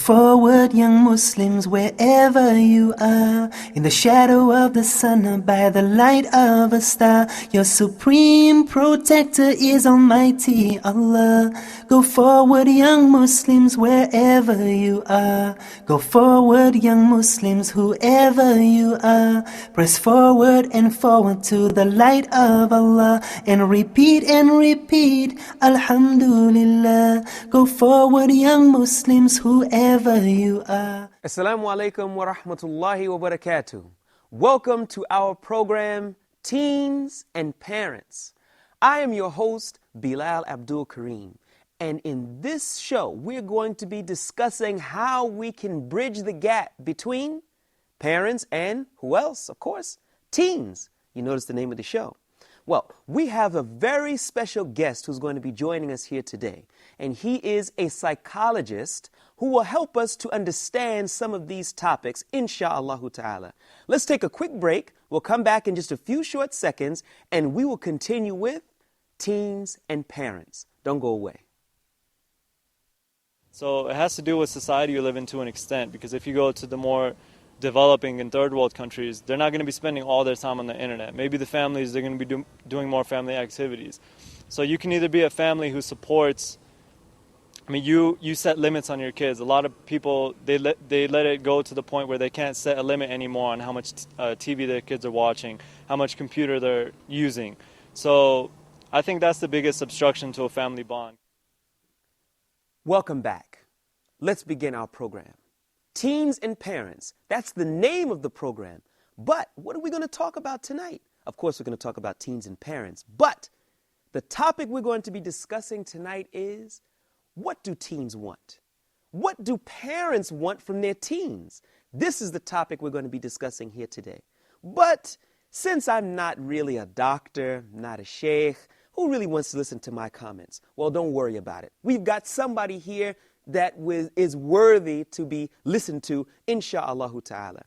forward, young Muslims, wherever you are, in the shadow of the sun or by the light of a star. Your supreme protector is Almighty Allah. Go forward, young Muslims, wherever you are. Go forward, young Muslims, whoever you are. Press forward and forward to the light of Allah, and repeat, Alhamdulillah. Go forward, young Muslims, whoever you are. Assalamu alaikum wa rahmatullahi wa barakatuh. Welcome to our program, Teens and Parents. I am your host, Bilal Abdul Kareem. And in this show, we're going to be discussing how we can bridge the gap between parents and, who else, of course, teens. You notice the name of the show. Well, we have a very special guest who's going to be joining us here today. And he is a psychologist who will help us to understand some of these topics, insha'Allah ta'ala. Let's take a quick break. We'll come back in just a few short seconds, and we will continue with teens and parents. Don't go away. So it has to do with society you live in to an extent, because if you go to the more developing and third world countries, they're not going to be spending all their time on the internet. Maybe the families, they're going to be doing more family activities. So you can either be a family who supports, you set limits on your kids. A lot of people, they let it go to the point where they can't set a limit anymore on how much TV their kids are watching, how much computer they're using. So I think that's the biggest obstruction to a family bond. Welcome back. Let's begin our program. Teens and Parents, that's the name of the program. But what are we going to talk about tonight? Of course, we're going to talk about teens and parents. But the topic we're going to be discussing tonight is, what do teens want? What do parents want from their teens? This is the topic we're going to be discussing here today. But since I'm not really a doctor, not a sheikh, who really wants to listen to my comments? Well, don't worry about it. We've got somebody here that is worthy to be listened to, insha'Allah ta'ala.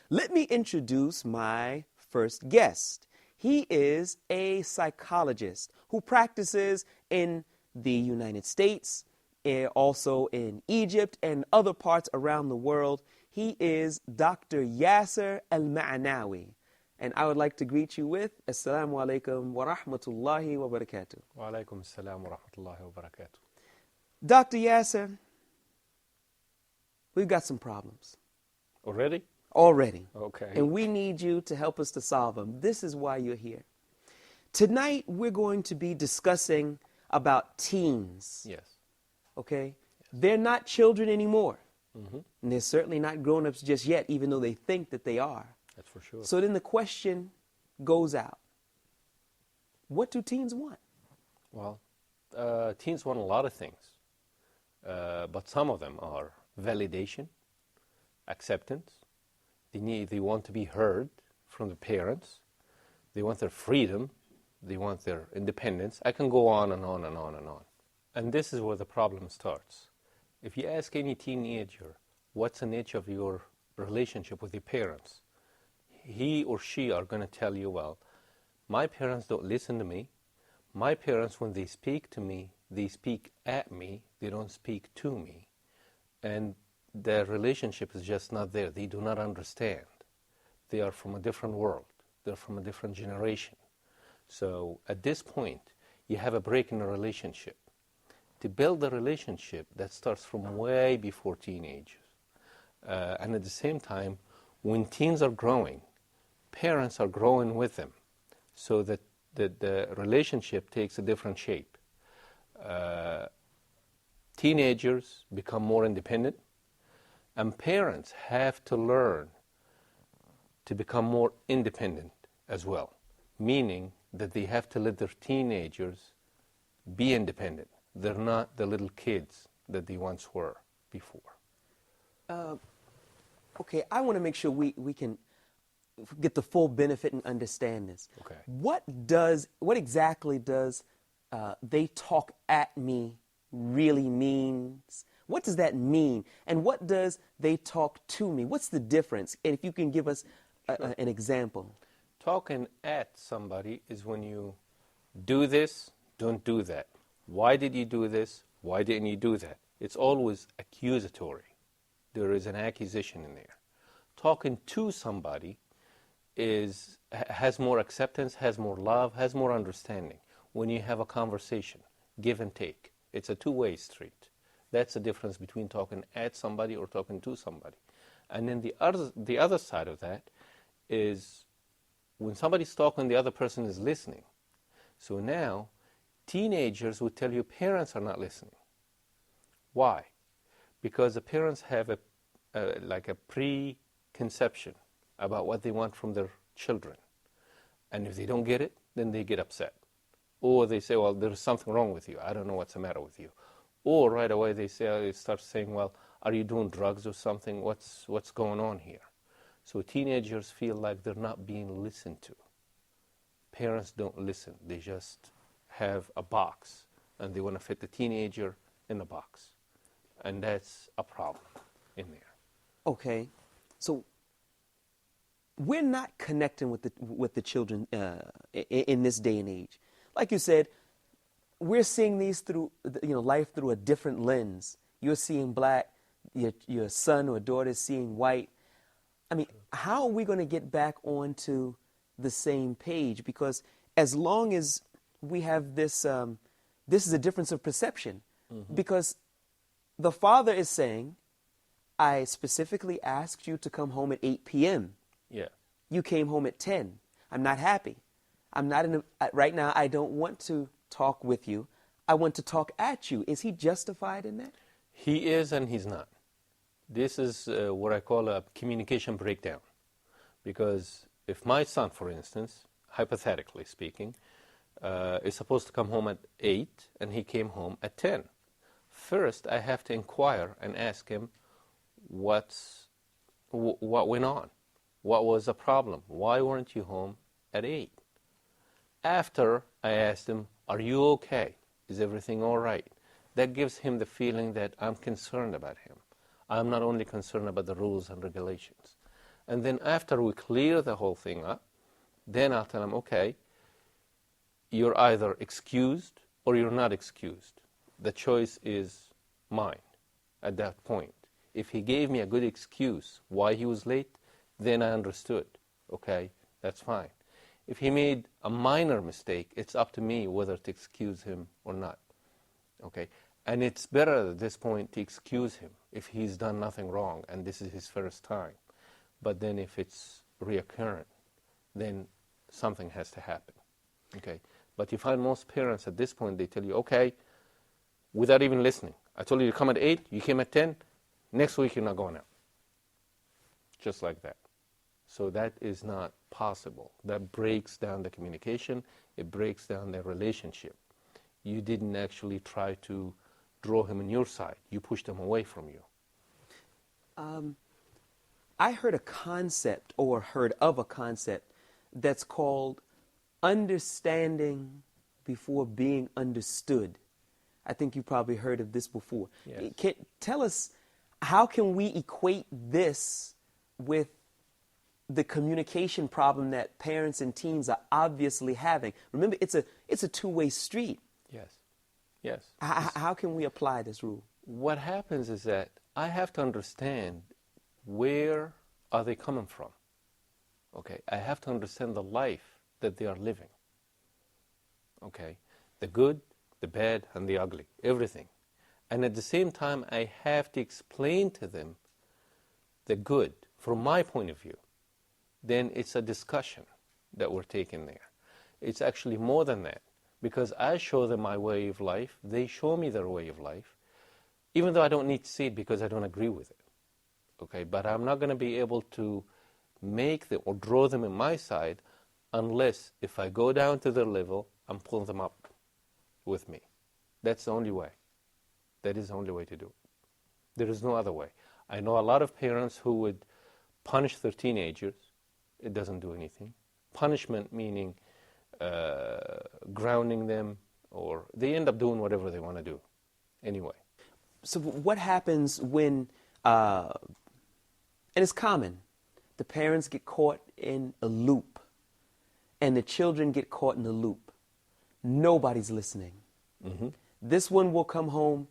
Let me introduce my first guest. He is a psychologist who practices in the United States, also in Egypt and other parts around the world. He is Dr. Yasser Al-Ma'nawi. And I would like to greet you with Assalamu alaikum wa rahmatullahi wa barakatuh. Wa alaikum assalam wa rahmatullahi wa barakatuh. Dr. Yasser, we've got some problems. Already? Already. Okay. And we need you to help us to solve them. This is why you're here. Tonight, we're going to be discussing about teens. Yes. Okay? Yes. They're not children anymore. Mm-hmm. And they're certainly not grown-ups just yet, even though they think that they are. That's for sure. So then the question goes out. What do teens want? Well, teens want a lot of things. But some of them are validation, acceptance. They want to be heard from the parents. They want their freedom. They want their independence. I can go on and on and on and on. And this is where the problem starts. If you ask any teenager, what's the nature of your relationship with your parents? He or she are going to tell you, well, my parents don't listen to me. My parents, when they speak to me, they speak at me. They don't speak to me. And their relationship is just not there. They do not understand. They are from a different world. They're from a different generation. So at this point, you have a break in the relationship. To build a relationship, that starts from way before teenagers. And at the same time, when teens are growing, parents are growing with them, so that the relationship takes a different shape. Teenagers become more independent, and parents have to learn to become more independent as well, meaning that they have to let their teenagers be independent. They're not the little kids that they once were before. Okay, I want to make sure we can get the full benefit and understand this. Okay. What exactly does they talk at me really means? What does that mean? And what does they talk to me? What's the difference? And if you can give us an example. Talking at somebody is when you do this, don't do that. Why did you do this? Why didn't you do that? It's always accusatory. There is an accusation in there. Talking to somebody has more acceptance, has more love, has more understanding. When you have a conversation, give and take, it's a two-way street. That's the difference between talking at somebody or talking to somebody. And then the other side of that is when somebody's talking, the other person is listening. So now, teenagers would tell you parents are not listening. Why? Because the parents have a preconception about what they want from their children. And if they don't get it, then they get upset. Or they say, well, there's something wrong with you. I don't know what's the matter with you. Or right away they start saying, well, are you doing drugs or something? What's going on here? So teenagers feel like they're not being listened to. Parents don't listen. They just have a box, and they want to fit the teenager in the box. And that's a problem in there. Okay, so we're not connecting with the children in this day and age. Like you said, we're seeing these through life through a different lens. You're seeing black, your son or daughter is seeing white. I mean, how are we going to get back onto the same page? Because as long as we have this, this is a difference of perception. Mm-hmm. Because the father is saying, I specifically asked you to come home at 8 p.m. Yeah. You came home at 10. I'm not happy. I'm not right now, I don't want to talk with you. I want to talk at you. Is he justified in that? He is and he's not. This is what I call a communication breakdown. Because if my son, for instance, hypothetically speaking, is supposed to come home at 8 and he came home at 10, first I have to inquire and ask him what went on. What was the problem? Why weren't you home at 8? After I asked him, are you okay? Is everything all right? That gives him the feeling that I'm concerned about him. I'm not only concerned about the rules and regulations. And then after we clear the whole thing up, then I'll tell him, okay, you're either excused or you're not excused. The choice is mine at that point. If he gave me a good excuse why he was late, then I understood. Okay, that's fine. If he made a minor mistake, it's up to me whether to excuse him or not. Okay, and it's better at this point to excuse him if he's done nothing wrong and this is his first time. But then if it's reoccurrent, then something has to happen. Okay, but you find most parents at this point, they tell you, okay, without even listening. I told you to come at 8, you came at 10, next week you're not going out. Just like that. So that is not possible. That breaks down the communication. It breaks down the relationship. You didn't actually try to draw him on your side. You pushed him away from you. I heard a concept or heard of a concept that's called understanding before being understood. I think you probably heard of this before. Yes. Tell us, how can we equate this with the communication problem that parents and teens are obviously having? Remember, it's a two-way street. Yes. Yes. How can we apply this rule? What happens is that I have to understand where are they coming from. Okay, I have to understand the life that they are living. Okay, the good, the bad, and the ugly, everything. And at the same time, I have to explain to them the good from my point of view. Then it's a discussion that we're taking there. It's actually more than that, because I show them my way of life, they show me their way of life, even though I don't need to see it because I don't agree with it. Okay, but I'm not going to be able to make them or draw them in my side unless if I go down to their level and pull them up with me. That's the only way. That is the only way to do it. There is no other way. I know a lot of parents who would punish their teenagers. It doesn't do anything. Punishment meaning grounding them, or they end up doing whatever they want to do anyway. So what happens when, and it's common, the parents get caught in a loop and the children get caught in a loop. Nobody's listening. Mm-hmm. This one will come home.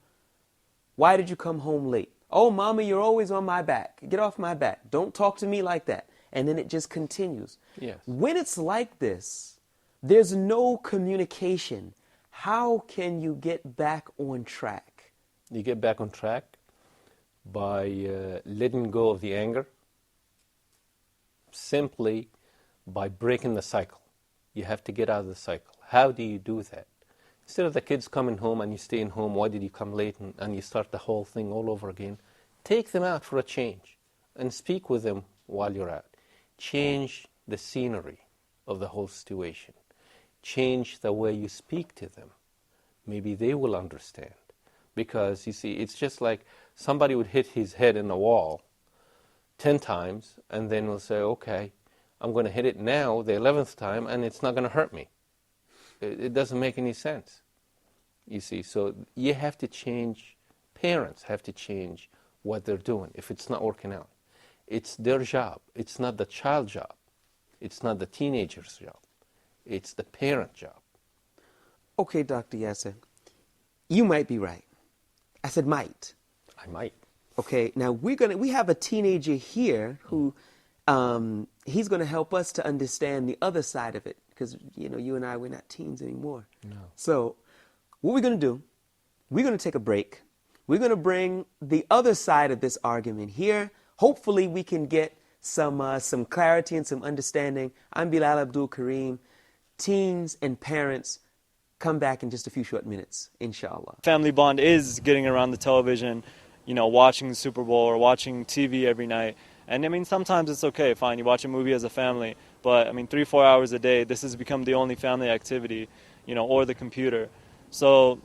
Why did you come home late? Oh, mama, you're always on my back. Get off my back. Don't talk to me like that. And then it just continues. Yes. When it's like this, there's no communication. How can you get back on track? You get back on track by letting go of the anger, simply by breaking the cycle. You have to get out of the cycle. How do you do that? Instead of the kids coming home and you staying home, why did you come late, and you start the whole thing all over again, take them out for a change and speak with them while you're out. Change the scenery of the whole situation. Change the way you speak to them. Maybe they will understand. Because, you see, it's just like somebody would hit his head in a wall 10 times and then will say, okay, I'm going to hit it now the 11th time and it's not going to hurt me. It doesn't make any sense, you see. So you have to change, parents have to change what they're doing if it's not working out. It's their job. It's not the child's job. It's not the teenager's job. It's the parent job. Okay, Dr. Yasser, you might be right. I said might. I might. Okay, now we have a teenager here who he's going to help us to understand the other side of it, because you and I, we're not teens anymore. No. So what we're going to do, we're going to take a break. We're going to bring the other side of this argument here. Hopefully we can get some clarity and some understanding. I'm Bilal Abdul Kareem. Teens and parents, come back in just a few short minutes, inshallah. Family bond is getting around the television, watching the Super Bowl or watching TV every night. And I mean, sometimes it's okay, fine, you watch a movie as a family, but I mean, 3-4 hours a day, this has become the only family activity, or the computer. So,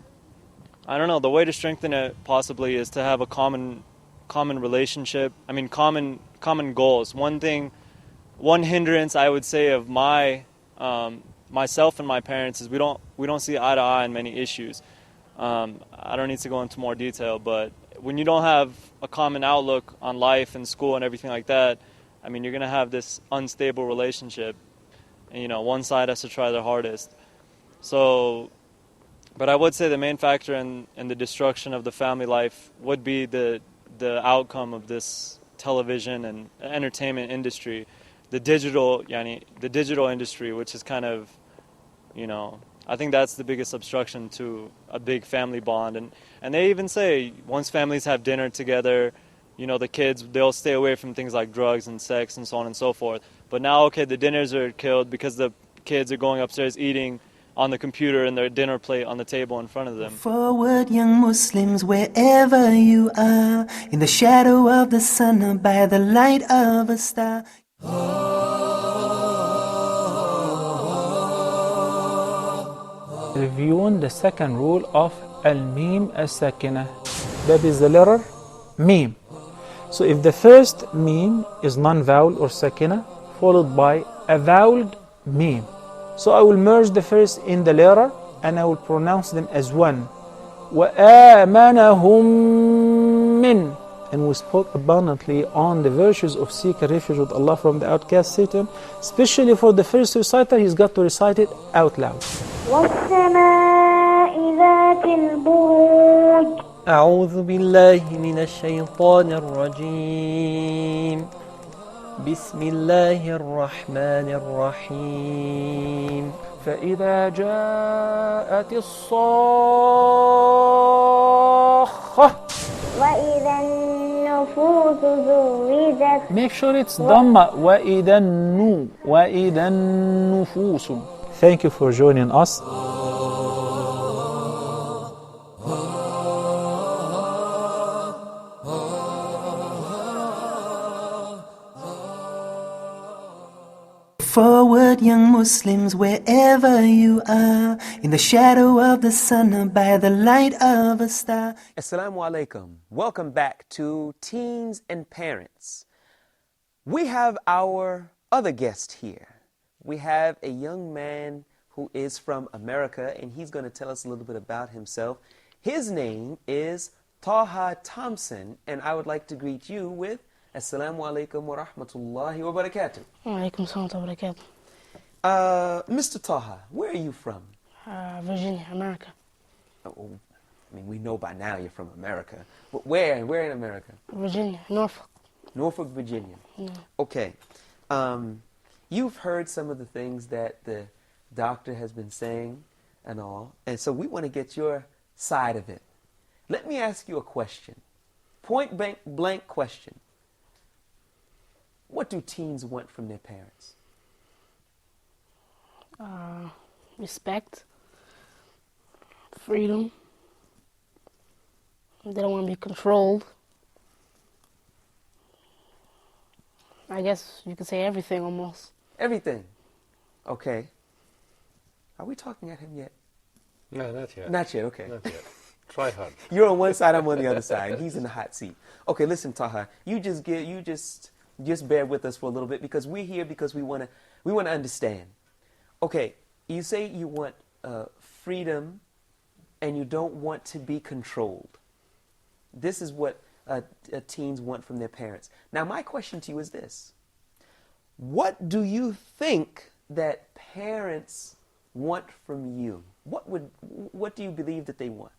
I don't know, the way to strengthen it possibly is to have a common relationship, common goals. One hindrance I would say of myself and my parents is we don't see eye to eye on many issues. I don't need to go into more detail, but when you don't have a common outlook on life and school and everything like that, I mean, you're going to have this unstable relationship. And, one side has to try their hardest. So, but I would say the main factor in the destruction of the family life would be the outcome of this television and entertainment industry, the digital industry, which is kind of, I think that's the biggest obstruction to a big family bond. And they even say once families have dinner together, the kids, they'll stay away from things like drugs and sex and so on and so forth. But now, okay, the dinners are killed because the kids are going upstairs eating on the computer and their dinner plate on the table in front of them. Forward, young Muslims, wherever you are, in the shadow of the sun or by the light of a star. Reviewing the second rule of al-mim as-sakina. That is the letter mim. So if the first mim is non-vowel or sakina, followed by a voweled mim. So I will merge the first in the letter and I will pronounce them as one. وَآمَنَهُمْ مِنْ. And we spoke abundantly on the virtues of seeking refuge with Allah from the outcast Satan. Especially for the first reciter, he's got to recite it out loud. وَالسَّمَاءِ ذَاتِ الْبُرُوجِ. أعوذ بالله من الشيطان الرجيم. بسم الله الرحمن الرحيم. فإذا جاءت الصاخة. وَإِذَا النُّفُوسُ زُوِّجَتْ. Make sure it's Dhamma. وَإِذَا النُّفُوسُ. Thank you for joining us. Forward, young Muslims, wherever you are, in the shadow of the sun or by the light of a star. Assalamu alaikum. Welcome back to Teens and Parents. We have our other guest here. We have a young man who is from America, and he's going to tell us a little bit about himself. His name is Taha Thompson, and I would like to greet you with Assalamu alaikum wa rahmatullahi wa barakatuh. Wa alaikum salam wa barakatuh. Mr. Taha, where are you from? Virginia, America. Oh, I mean, we know by now you're from America. But where in America? Virginia, Norfolk. Norfolk, Virginia. Yeah. Okay. You've heard some of the things that the doctor has been saying and all, and so we want to get your side of it. Let me ask you a question. Point blank question. What do teens want from their parents? Respect, freedom. They don't want to be controlled. I guess you could say everything almost. Everything. Okay. Are we talking at him yet? No, not yet. Not yet, okay. Not yet. Try hard. You're on one side, I'm on the other side. He's in the hot seat. Okay, listen, Taha. You just bear with us for a little bit because we're here because we want to understand. Okay, you say you want freedom and you don't want to be controlled. This is what teens want from their parents. Now, my question to you is this. What do you think that parents want from you? What do you believe that they want?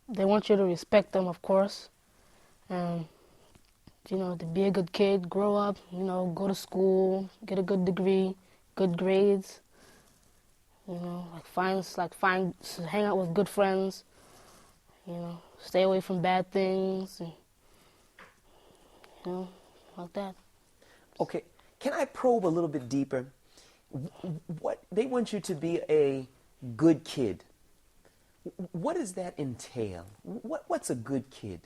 They want you to respect them, of course, and to be a good kid, grow up, go to school, get a good degree, good grades, hang out with good friends, stay away from bad things, and, like that. Okay, can I probe a little bit deeper? What they want you to be a good kid. What does that entail? What's a good kid?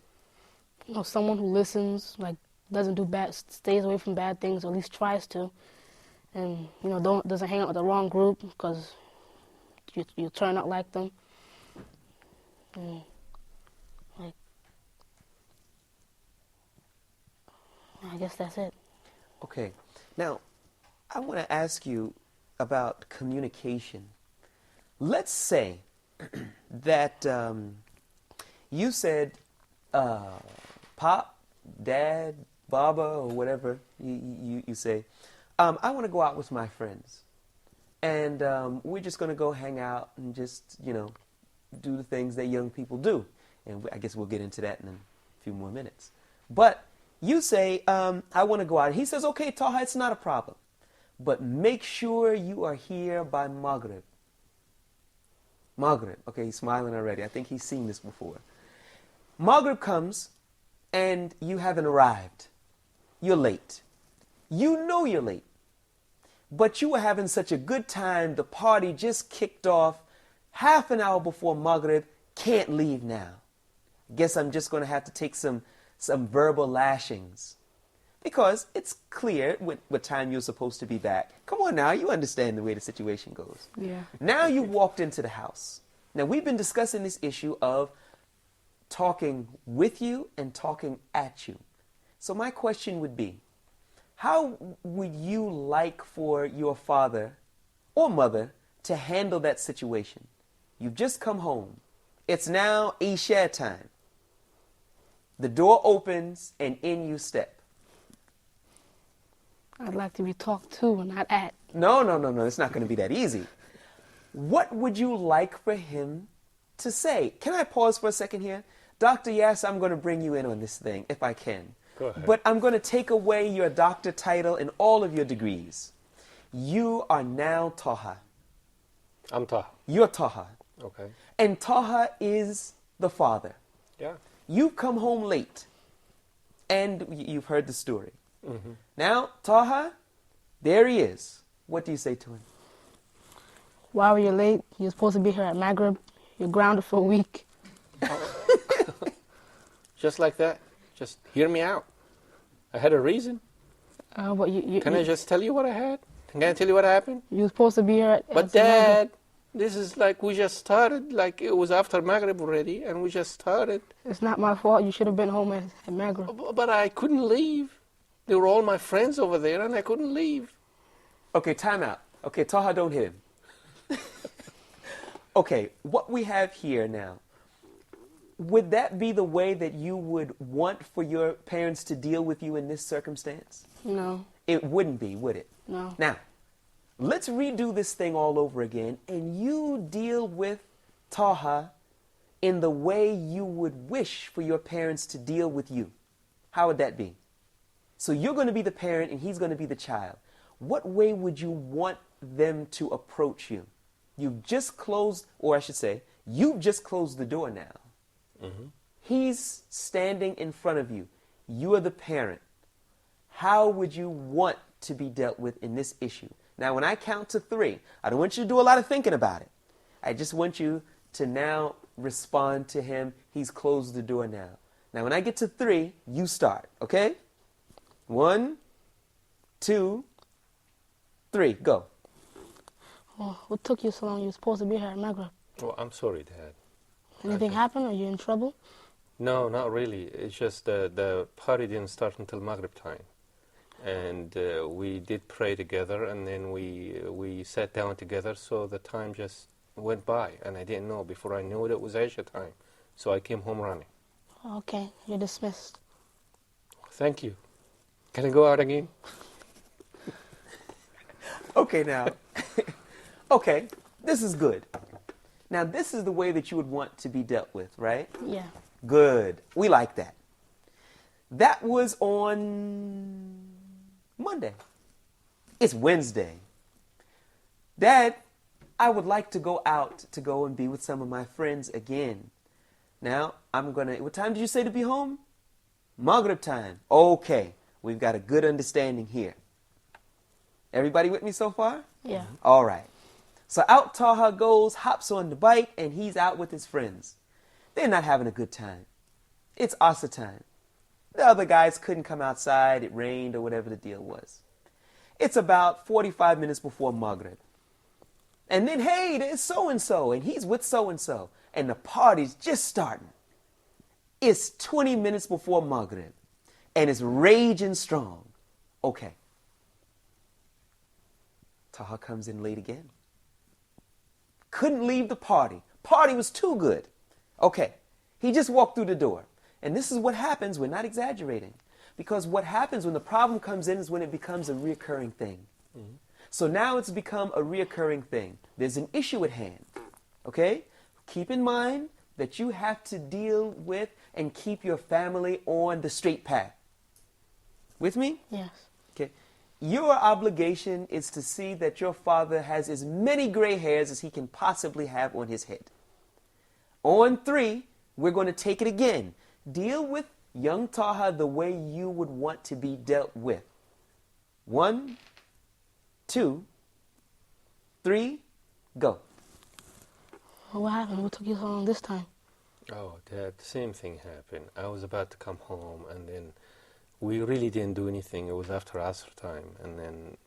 Someone who listens, doesn't do bad, stays away from bad things, or at least tries to, and doesn't hang out with the wrong group because you turn out like them. And, I guess that's it. Okay, now I want to ask you about communication. Let's say that you said Pop, Dad, Baba, or whatever you say, I want to go out with my friends. And we're just going to go hang out and just, do the things that young people do. And I guess we'll get into that in a few more minutes. But you say, I want to go out. He says, okay, Taha, it's not a problem. But make sure you are here by Maghrib. Maghrib. Okay, he's smiling already. I think he's seen this before. Maghrib comes and you haven't arrived. You're late. You know you're late. But you were having such a good time, the party just kicked off half an hour before Maghrib, can't leave now. Guess I'm just going to have to take some verbal lashings. Because it's clear what time you're supposed to be back. Come on now, you understand the way the situation goes. Yeah. Now you walked into the house. Now we've been discussing this issue of talking with you and talking at you. So my question would be, how would you like for your father or mother to handle that situation? You've just come home. It's now Isha time. The door opens and in you step. I'd like to be talked to and not at. No. It's not going to be that easy. What would you like for him to say? Can I pause for a second here? Dr. Yas, I'm going to bring you in on this thing, if I can. Go ahead. But I'm going to take away your doctor title and all of your degrees. You are now Taha. I'm Taha. You're Taha. Okay. And Taha is the father. Yeah. You've come home late. And you've heard the story. Mm-hmm. Now, Taha, there he is. What do you say to him? Why were you late? You're supposed to be here at Maghrib. You're grounded for a week. Just like that. Just hear me out. I had a reason. Can I just tell you what I had? Can I tell you what happened? You were supposed to be here at But Dad, this is like we just started. Like it was after Maghrib already, and we just started. It's not my fault. You should have been home at Maghrib. But I couldn't leave. They were all my friends over there, and I couldn't leave. Okay, time out. Okay, Taha, don't hit him. Okay, what we have here now, would that be the way that you would want for your parents to deal with you in this circumstance? No. It wouldn't be, would it? No. Now, let's redo this thing all over again, and you deal with Taha in the way you would wish for your parents to deal with you. How would that be? So you're going to be the parent and he's going to be the child. What way would you want them to approach you? You've just closed, or I should say, you've just closed the door now. Mm-hmm. He's standing in front of you. You are the parent. How would you want to be dealt with in this issue? Now, when I count to 3, I don't want you to do a lot of thinking about it. I just want you to now respond to him. He's closed the door now. Now, when I get to 3, you start, okay? 1, 2, 3, go. Oh, what took you so long? You were supposed to be here at Maghrib. Oh, I'm sorry, Dad. Anything happened? Are you in trouble? No, not really. It's just the party didn't start until Maghrib time. And we did pray together, and then we sat down together, so the time just went by, and I didn't know. Before I knew it, it was Aisha time. So I came home running. Okay, you're dismissed. Thank you. Can I go out again? Okay, now. Okay, this is good. Now, this is the way that you would want to be dealt with, right? Yeah. Good. We like that. That was on Monday. It's Wednesday. Dad, I would like to go out to go and be with some of my friends again. Now, what time did you say to be home? Maghrib time. Okay, we've got a good understanding here. Everybody with me so far? Yeah. All right. So out Taha goes, hops on the bike, and he's out with his friends. They're not having a good time. It's Asr time. The other guys couldn't come outside, it rained, or whatever the deal was. It's about 45 minutes before Maghrib. And then, hey, there's so-and-so, and he's with so-and-so, and the party's just starting. It's 20 minutes before Maghrib, and it's raging strong. Okay. Taha comes in late again. Couldn't leave the party. Party was too good. Okay, he just walked through the door. And this is what happens, we're not exaggerating. Because what happens when the problem comes in is when it becomes a reoccurring thing. Mm-hmm. So now it's become a reoccurring thing. There's an issue at hand. Okay? Keep in mind that you have to deal with and keep your family on the straight path. With me? Yes. Okay. Your obligation is to see that your father has as many gray hairs as he can possibly have on his head. On 3, we're going to take it again. Deal with young Taha the way you would want to be dealt with. 1, 2, 3, go. Well, what happened? What took you so long this time? Oh, Dad, the same thing happened. I was about to come home, and then we really didn't do anything. It was after Asr time, and then,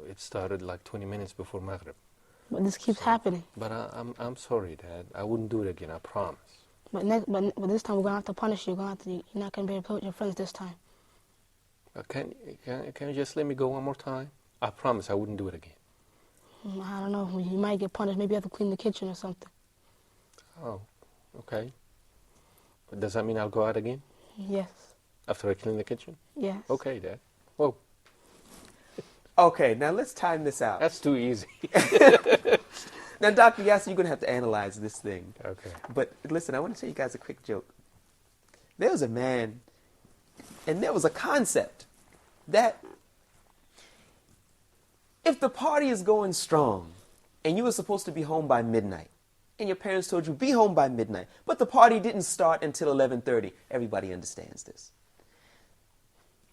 it started like 20 minutes before Maghrib. But this keeps happening. But I'm sorry, Dad. I wouldn't do it again, I promise. But this time we're going to have to punish you. You're not going to be able to play with your friends this time. Can you just let me go one more time? I promise I wouldn't do it again. I don't know. You might get punished. Maybe you have to clean the kitchen or something. Oh, okay. But does that mean I'll go out again? Yes. After I clean the kitchen? Yes. Okay, Dad. Whoa. Okay, now let's time this out. That's too easy. Now, Dr. Yasser, you're going to have to analyze this thing. Okay. But listen, I want to tell you guys a quick joke. There was a man, and there was a concept that if the party is going strong, and you were supposed to be home by midnight, and your parents told you, be home by midnight, but the party didn't start until 11:30, everybody understands this.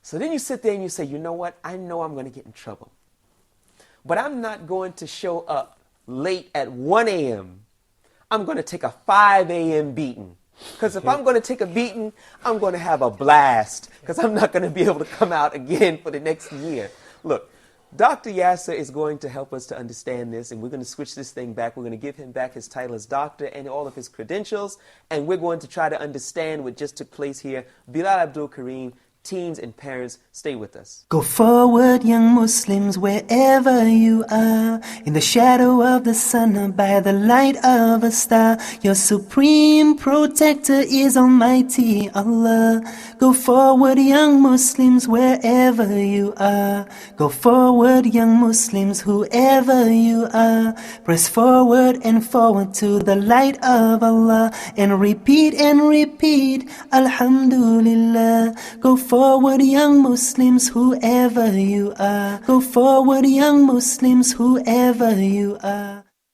So then you sit there and you say, you know what? I know I'm going to get in trouble. But I'm not going to show up late at 1 a.m. I'm going to take a 5 a.m. beating. Because if I'm going to take a beating, I'm going to have a blast. Because I'm not going to be able to come out again for the next year. Look, Dr. Yasser is going to help us to understand this, and we're going to switch this thing back. We're going to give him back his title as doctor and all of his credentials, and we're going to try to understand what just took place here. Bilal Abdul Kareem, teens and parents, stay with us. Go forward, young Muslims, wherever you are, in the shadow of the sun or by the light of a star. Your supreme protector is Almighty Allah. Go forward, young Muslims, wherever you are. Go forward, young Muslims, whoever you are. Press forward and forward to the light of Allah, and repeat, Alhamdulillah. Go forward, young Muslims, whoever you are. Go forward, young Muslims, whoever you are.